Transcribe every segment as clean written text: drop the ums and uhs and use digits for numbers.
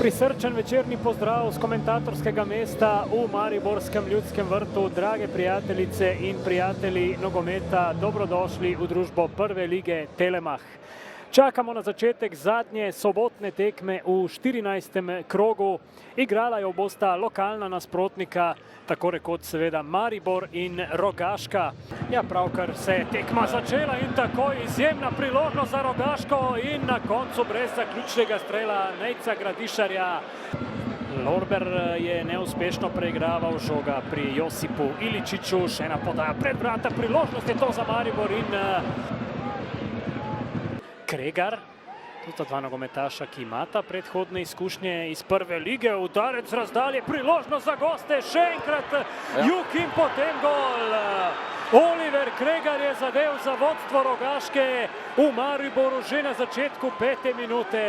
Prisrčen večerni pozdrav z komentatorskega mesta v Mariborskem Ljudskem vrtu. Drage prijateljice in prijatelji nogometa, dobrodošli v družbo prve lige Telemach. Čakamo na začetek zadnje sobotne tekme v 14. krogu. Igrala jo bosta lokalna nasprotnika, tako rekoč seveda Maribor in Rogaška. Ja, pravkar se je tekma začela in tako izjemna priložnost za Rogaško in na koncu brez zaključnega strela Nejca Gradišarja. Lorber je neuspešno preigraval, žoga pri Josipu Iličiću, še ena podaja pred vrata, priložnost je to za Maribor in Kregar. Tu sta dva nogometaša, ki imata predhodne izkušnje iz prve lige. Udarec razdalje, priložnost za goste, še enkrat Juk in potem gol. Oliver Kregar je zadev za vodstvo Rogaške v Mariboru že na začetku 5. minute.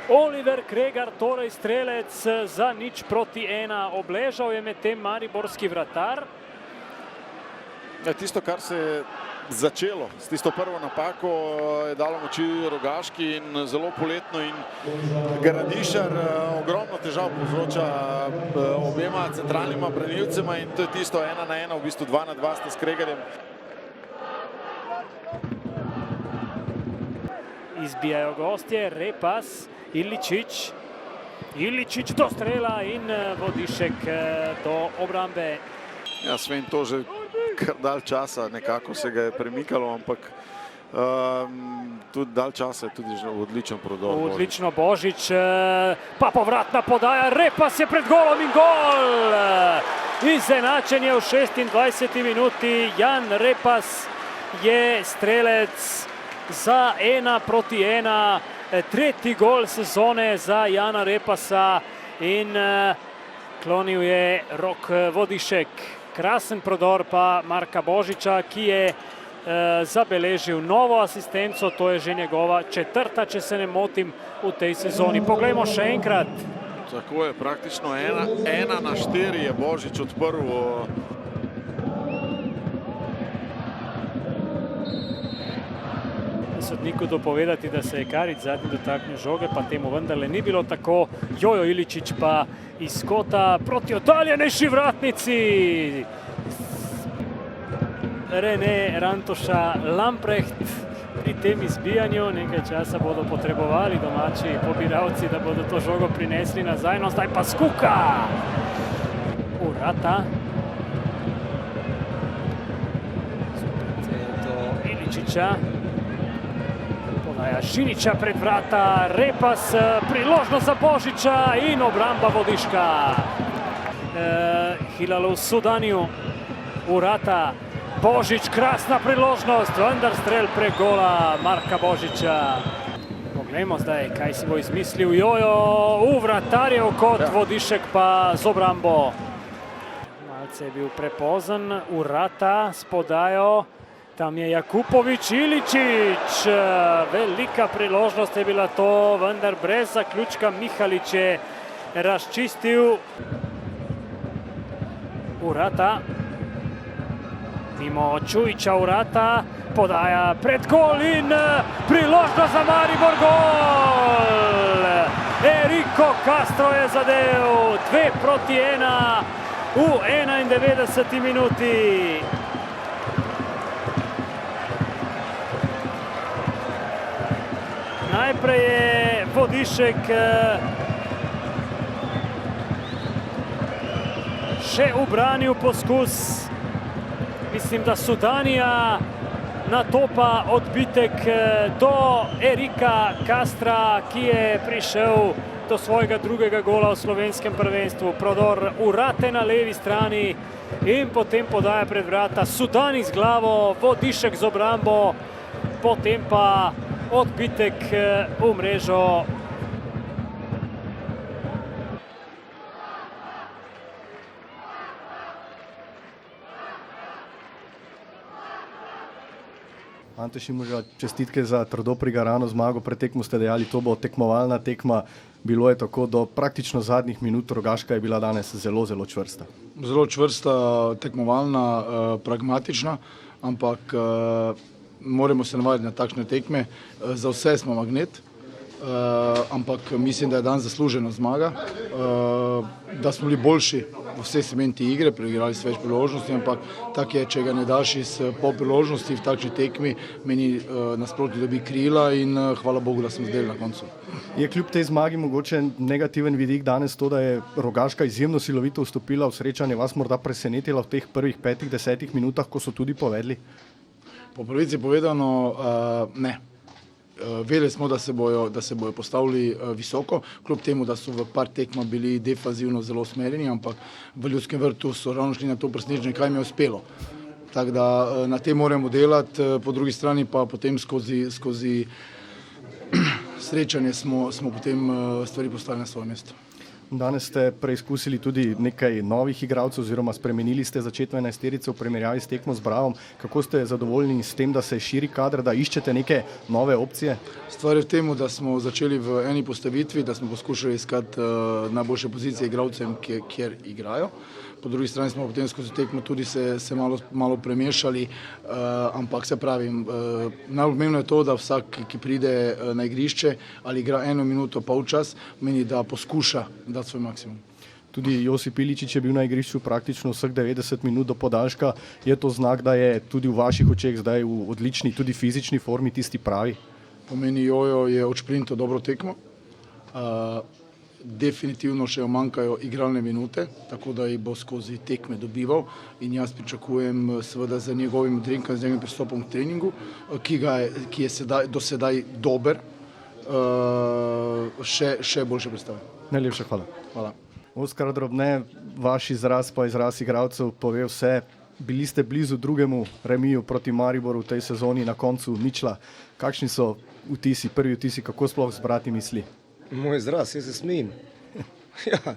Oliver Kregar, torej strelec za 0:1. Obležal je med tem mariborski vratar. Tisto, kar se je začelo s tisto prvo napako, je dalo moči Rogaški in zelo poletno, in Gradišar ogromno težav povzroča obema centralnima branilcema in to je tisto 1-1, v bistvu 2-2 sta s Kregarjem. Izbijajo gostje, Repas, Iličić. Iličić do strela in Vodišek do obrambe. Ja, Sven, to že kar dalj časa nekako se ga je premikalo, ampak tudi dalj časa je tudi že odličen prodor. Odlično Božič, pa povratna podaja, Repas je pred golom in gol! Izenačenje v 26. minuti, Jan Repas je strelec za 1:1, tretji gol sezone za Jana Repasa in klonil je Rok Vodišek. Krasen prodor pa Marka Božiča, ki je zabeležil novo asistenco, to je že njegova 4., če se ne motim, v tej sezoni. Poglejmo še enkrat. Tako je, praktično 1-4 je Božič odprl. Sodniku dopovedati, da se je Karić zadnji dotaknil žoge, pa temu vendarle ni bilo tako. Jojo Iličić pa iz kota proti oddaljenejši vratnici. Rene Rantoša Lamprecht pri tem izbijanju. Nekaj časa bodo potrebovali domači pobiralci, da bodo to žogo prinesli nazaj. No, zdaj pa Skuka. Urata. Do Iličića. Šinića pred vrata, Repas, priložnost za Božiča in obramba Vodiška. Hilalov Sudaniju, Urata, Božič, krasna priložnost, vendar strel prek gola Marka Božiča. Poglejmo zdaj, kaj si bo izmislil Jojo, v vratarjev kot, Vodišek pa z obrambo. Malce je bil prepozen, Urata s podajo. Tam je Jakupović, Iličić, velika priložnost je bila to, vendar brez zaključka. Mihalić je razčistil. Urata, mimo Čujića, Urata, podaja pred gol in priložnost za Maribor, gol! Eriko Castro je zadev, 2:1 v 91. minuti. Najprej je Vodišek še ubranil poskus. Mislim, da Sudanija, na to pa odbitek do Erika Castra, ki je prišel do svojega drugega gola v slovenskem prvenstvu. Prodor Urate na levi strani in potem podaja pred vrata. Sudani z glavo, Vodišek z obrambo, potem pa odbitek v mrežo. Ante Šimundža, čestitke za trdo prigarano zmago. Pred tekmo ste dejali, to bo tekmovalna tekma. Bilo je tako, do praktično zadnjih minut. Rogaška je bila danes zelo, zelo čvrsta. Zelo čvrsta, tekmovalna, pragmatična, ampak moramo se navaditi na takšne tekme. Za vse smo magnet. ampak mislim, da je dan zaslužena zmaga, da smo bili boljši v vseh segmentih igre, preigrali s več priložnosti, ampak tak je, če ga ne daš iz pol priložnosti v takšni tekmi, meni nasprotno dobi krila in hvala Bogu, da smo zdaj na koncu. Je kljub tej zmagi mogoče negativen vidik danes to, da je Rogaška izjemno silovito vstopila v srečanje, vas morda presenetila v teh prvih 5-10 minutah, ko so tudi povedli? Po pravici povedano, ne. Vedeli smo, da se bojo postavili visoko, kljub temu, da so v par tekma bili defazivno zelo usmerjeni, ampak v Ljudskem vrtu so ravno šli na to presenečenje, kaj mi je uspelo. Tako da na tem moramo delati, po drugi strani pa potem skozi srečanje smo potem stvari postavili na svoje mesto. Danes ste preizkusili tudi nekaj novih igralcev oziroma spremenili ste začetno enajsterico v primerjavi s tekmo z Bravom. Kako ste zadovoljni s tem, da se širi kader, da iščete neke nove opcije? Stvar je v tem, da smo začeli v eni postavitvi, da smo poskušali iskati najboljše pozicije igralcem, kjer igrajo. Po drugi strani smo potem skozi tekmo tudi se malo premešali, ampak se pravim, najpomembno je to, da vsak, ki pride na igrišče ali igra 1 minuto polčas, meni da poskuša dati svoj maksimum. Tudi Josip Iličić je bil na igrišču praktično vseh 90 minut do podaljška. Je to znak, da je tudi v vaših očeh zdaj v odlični, tudi fizični formi tisti pravi? Po meni Jojo je odšprintal dobro tekmo. Definitivno še manjkajo igralne minute, tako da jih bo skozi tekme dobival in jaz pričakujem seveda za njegovim odrinkom, z njegovim pristopom k treningu, ki je do sedaj dober, še boljše predstave. Najlepša hvala. Hvala. Oskar Drobne, vaš izraz pa izraz igralcev pove vse. Bili ste blizu drugemu remiju proti Mariboru v tej sezoni, na koncu ničla. Kakšni so vtisi, prvi vtisi, kako sploh zbrati misli? Moj izraz, jaz se smejim. Ja.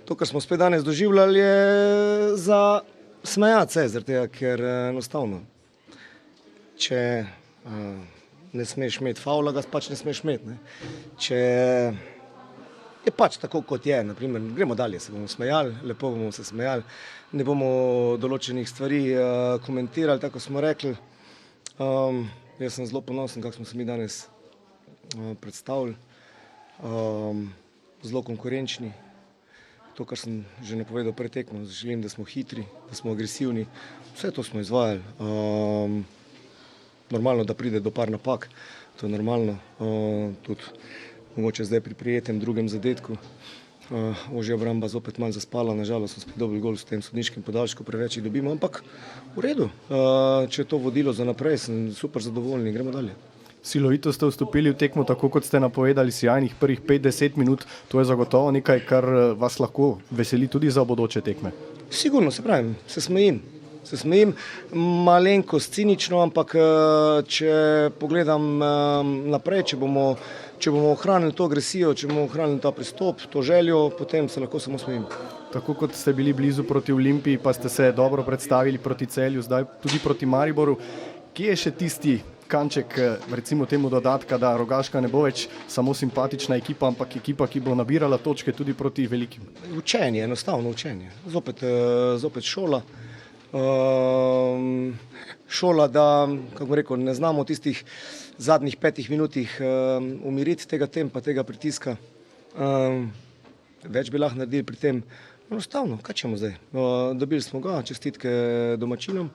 To, kar smo spet danes doživljali, je za smejati se, zaradi tega, ker enostavno, če ne smeš imeti favla, ga pač ne smeš imeti. Če je pač tako, kot je, naprimer, gremo dalje, se bomo smejali, lepo bomo se smejali, ne bomo določenih stvari komentirali, tako smo rekli. Jaz sem zelo ponosen, kako smo se mi danes predstavili, zelo konkurenčni. To, kar sem že napovedal pred tekmo, želim, da smo hitri, da smo agresivni. Vse to smo izvajali. Normalno, da pride do par napak, to je normalno. Tudi mogoče zdaj pri prijetem drugem zadetku. Ožja obramba zopet malo zaspala, nažalost smo spet dobili gol s tem sodniškim podaljškom, preveč jih dobimo, ampak v redu. Če je to vodilo za naprej, sem super zadovoljen, gremo dalje. Silovito ste vstopili v tekmo, tako kot ste napovedali, sjajnih prvih 5-10 minut. To je zagotovo nekaj, kar vas lahko veseli tudi za bodoče tekme. Sigurno, se pravim, se smejim, malenkost cinično, ampak če pogledam naprej, če bomo ohranili to agresijo, če bomo ohranili ta pristop, to željo, potem se lahko samo smejim. Tako kot ste bili blizu proti Olimpiji, pa ste se dobro predstavili proti Celju, zdaj tudi proti Mariboru. Kje je še tisti kanček, recimo temu dodatka, da Rogaška ne bo več samo simpatična ekipa, ampak ekipa, ki bo nabirala točke tudi proti velikim? Učenje, enostavno učenje. Zopet šola. Šola, da, kako rekel, ne znamo v tistih zadnjih 5 minutih umiriti tega tempa, tega pritiska. Več bi lahko naredili pri tem. Enostavno, kaj ćemo zdaj? Dobili smo ga, čestitke domačinom,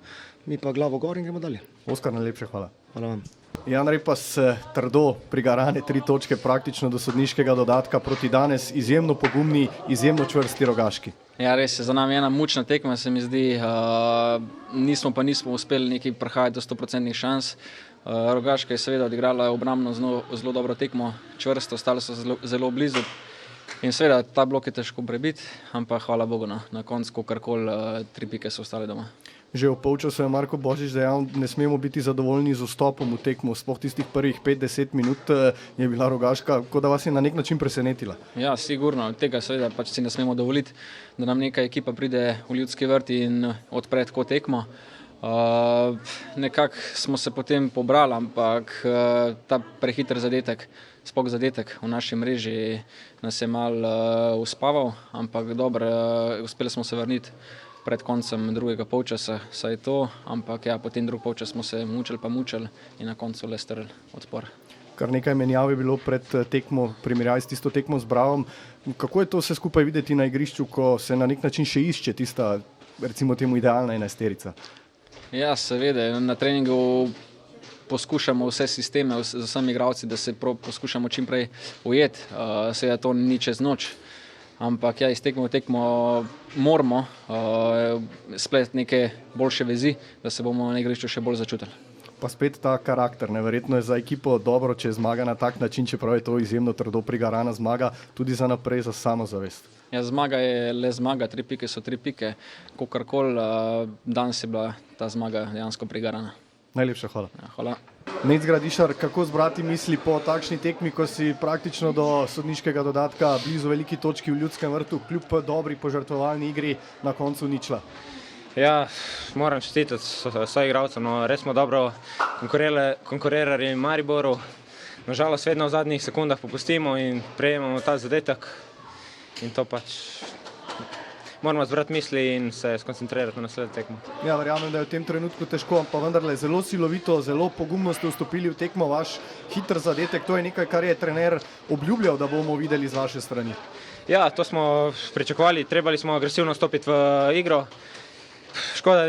mi pa glavo gor in gremo dalje. Oskar, najlepše hvala. Hvala vam. Jan Repas, trdo prigarane 3 točke praktično do sodniškega dodatka proti danes izjemno pogumni, izjemno čvrsti Rogaški. Ja, res je, za nami ena mučna tekma, se mi zdi. Nismo uspeli nekaj prihajati do 100% šans. Rogaška je seveda odigrala obrambno zelo dobro tekmo, čvrsto, ostali so zelo blizu. In seveda, ta blok je težko prebiti, ampak hvala Bogu, na koncu kakorkoli 3 pike so ostali doma. Že v polčasu je Marko Božič dejal, ne smemo biti zadovoljni z vstopom v tekmo, sploh tistih prvih 5-10 minut je bila Rogaška, kot da vas je na nek način presenetila. Ja, sigurno, tega seveda pač si ne smemo dovoliti, da nam neka ekipa pride v Ljudski vrt in odpre tako tekmo. Nekako smo se potem pobrali, ampak ta prehiter zadetek, sploh zadetek v naši mreži nas je malo uspaval, ampak dobro, uspeli smo se vrniti pred koncem drugega polčasa, saj je to, ampak ja, potem drugi polčas smo se mučili in na koncu le strli odpor. Kar nekaj menjav je bilo pred tekmo, primerjavi s tisto tekmo z Bravom. Kako je to vse skupaj videti na igrišču, ko se na nek način še išče tista, recimo temu, idealna enajsterica? Ja, seveda, na treningu poskušamo vse sisteme z vsemi igralci, da se poskušamo čim prej ujeti. Seveda to ni čez noč, ampak ja, iz tekmo v tekmo moramo spletiti neke boljše vezi, da se bomo na igrišču še bolj začutili. Pa spet ta karakter, neverjetno je za ekipo dobro, če zmaga na tak način, čeprav je to izjemno trdo prigarana zmaga, tudi za naprej, za samozavest. Ja, zmaga je le zmaga, 3 pike so 3 pike, kakorkoli, danes je bila ta zmaga dejansko prigarana. Najlepša hvala. Ja, hvala. Nec Gradišar, kako zbrati misli po takšni tekmi, ko si praktično do sodniškega dodatka blizu veliki točki v Ljudskem vrtu, kljub dobri požrtvovalni igri na koncu ničla? Ja, moram čestitati soigralcem, no, res smo dobro konkurirali Mariboru. Nažalost, vedno v zadnjih sekundah popustimo in prejemamo ta zadetek in to pač moramo zbrati misli in se skoncentrirati na naslednjo tekmo. Ja, verjamem, da je v tem trenutku težko, pa vendarle zelo silovito, zelo pogumno ste vstopili v tekmo, vaš hiter zadetek, to je nekaj, kar je trener obljubljal, da bomo videli z vaše strani. Ja, to smo pričakovali, trebali smo agresivno stopiti v igro. Škoda,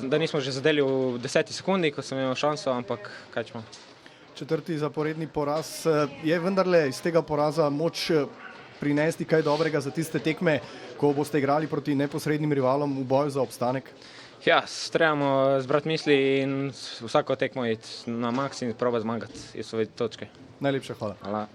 da nismo že zadeli v 10 sekundi, ko sem imel šanso, ampak kaj ćemo. 4. zaporedni poraz, je vendarle iz tega poraza moč prinesti kaj dobrega za tiste tekme, ko boste igrali proti neposrednim rivalom v boju za obstanek? Ja, trebamo zbrati misli in vsako tekmo iti na maks in probati zmagati iz svoje točke. Najlepša hvala. Hvala.